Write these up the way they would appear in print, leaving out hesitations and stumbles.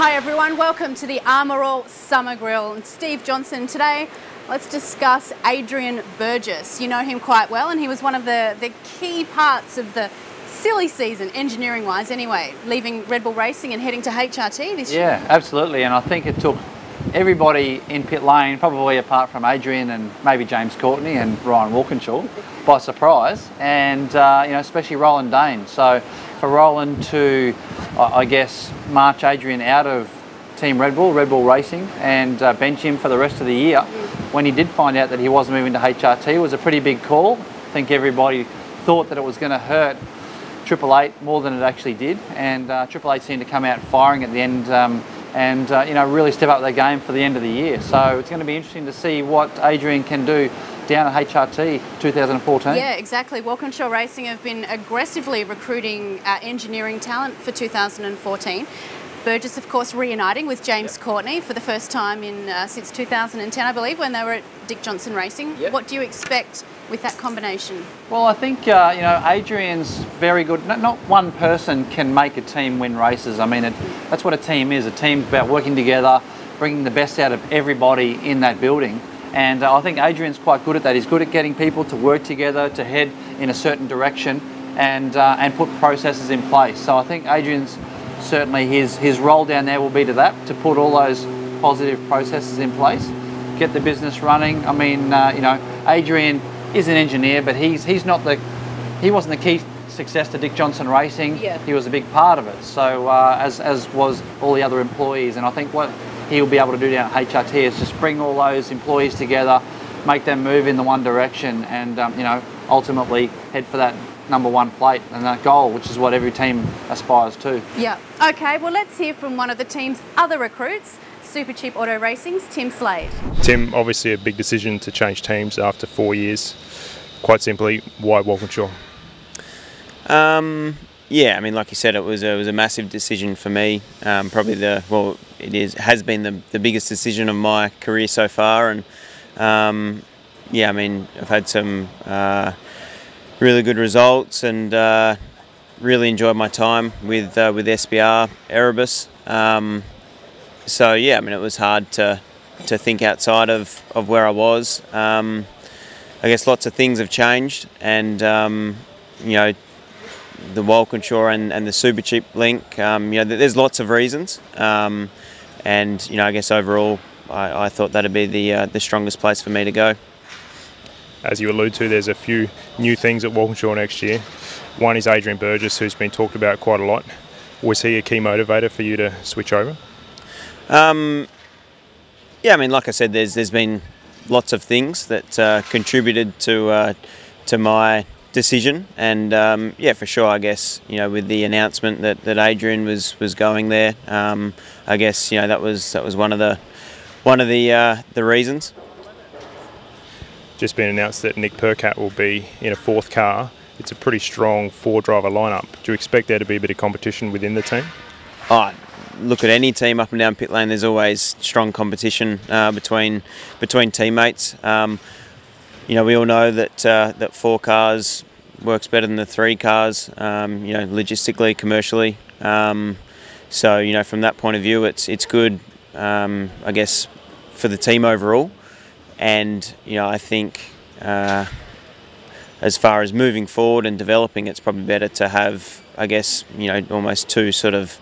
Hi everyone, welcome to the Armour All Summer Grill. And Steve Johnson today. Let's discuss Adrian Burgess. You know him quite well, and he was one of the key parts of the silly season, engineering-wise anyway, leaving Red Bull Racing and heading to HRT this year. Yeah, absolutely, and I think it took everybody in pit lane, probably apart from Adrian and maybe James Courtney and Ryan Walkinshaw, by surprise, and you know, especially Roland Dane. So for Roland to, I guess, march Adrian out of Team Red Bull Racing, and bench him for the rest of the year, when he did find out that he was moving to HRT, was a pretty big call. I think everybody thought that it was going to hurt Triple Eight more than it actually did, and Triple Eight seemed to come out firing at the end, and you know, really step up their game for the end of the year. So it's going to be interesting to see what Adrian can do down at HRT 2014. Yeah, exactly. Walkinshaw Racing have been aggressively recruiting engineering talent for 2014. Burgess, of course, reuniting with James Courtney for the first time since 2010, I believe, when they were at Dick Johnson Racing. Yep. What do you expect with that combination? Well, I think you know, Adrian's very good. Not one person can make a team win races. I mean, that's what a team is. A team's about working together, bringing the best out of everybody in that building. And I think Adrian's quite good at that. He's good at getting people to work together, to head in a certain direction, and put processes in place. So I think Adrian's certainly his role down there will be to that, to put all those positive processes in place, get the business running. I mean, you know, Adrian is an engineer, but he wasn't the key success to Dick Johnson Racing. Yeah. He was a big part of it. So as was all the other employees, and I think what he'll be able to do down at HRT is just bring all those employees together, make them move in the one direction, and you know, ultimately head for that #1 plate and that goal, which is what every team aspires to. Yeah. Okay, well, let's hear from one of the team's other recruits, Super Cheap Auto Racing's Tim Slade. Tim, obviously a big decision to change teams after 4 years. Quite simply, why Walkinshaw? Yeah, I mean, like you said, it was a massive decision for me. Probably has been the biggest decision of my career so far, and yeah, I mean, I've had some really good results, and really enjoyed my time with SBR Erebus. So yeah, I mean, it was hard to think outside of where I was. I guess lots of things have changed, and you know, the Walkinshaw and the Super Cheap link, you know, there's lots of reasons, and you know, I guess overall I thought that'd be the strongest place for me to go. As you allude to, there's a few new things at Walkinshaw next year. One is Adrian Burgess, who's been talked about quite a lot. Was he a key motivator for you to switch over? Yeah, I mean, like I said, there's been lots of things that contributed to my decision, and yeah, for sure, I guess, you know, with the announcement that Adrian was going there, I guess, you know, that was one of the reasons. Just been announced that Nick Percat will be in a 4th car. It's a pretty strong 4-driver lineup. Do you expect there to be a bit of competition within the team? Oh, look at any team up and down pit lane. There's always strong competition between teammates. You know, we all know that 4 cars works better than the 3 cars. You know, logistically, commercially. So you know, from that point of view, it's good. I guess for the team overall. And you know, I think as far as moving forward and developing, it's probably better to have, I guess, you know, almost 2 sort of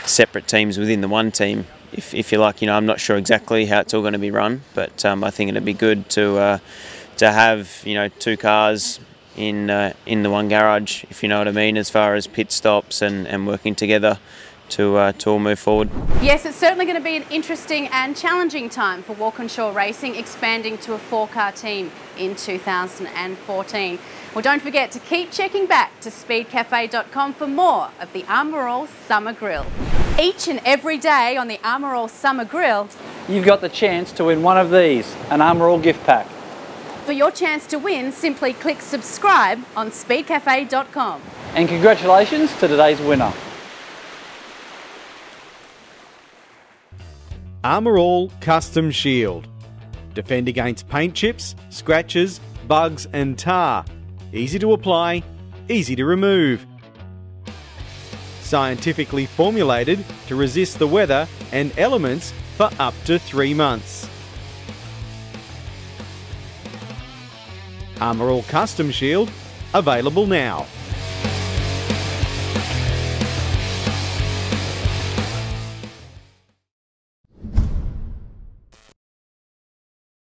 separate teams within the one team, if you like. You know, I'm not sure exactly how it's all going to be run, but I think it'd be good to have, you know, 2 cars in the one garage, if you know what I mean, as far as pit stops and working together to all move forward. Yes, it's certainly going to be an interesting and challenging time for Walkinshaw Racing, expanding to a 4-car team in 2014. Well, don't forget to keep checking back to speedcafe.com for more of the Armour All Summer Grill. Each and every day on the Armour All Summer Grill, You've got the chance to win one of these, an Armour All gift pack. for your chance to win, simply click subscribe on speedcafe.com. And congratulations to today's winner. Armour All Custom Shield. Defend against paint chips, scratches, bugs and tar. Easy to apply, easy to remove. scientifically formulated to resist the weather and elements for up to 3 months. Armour All Custom Shield, available now.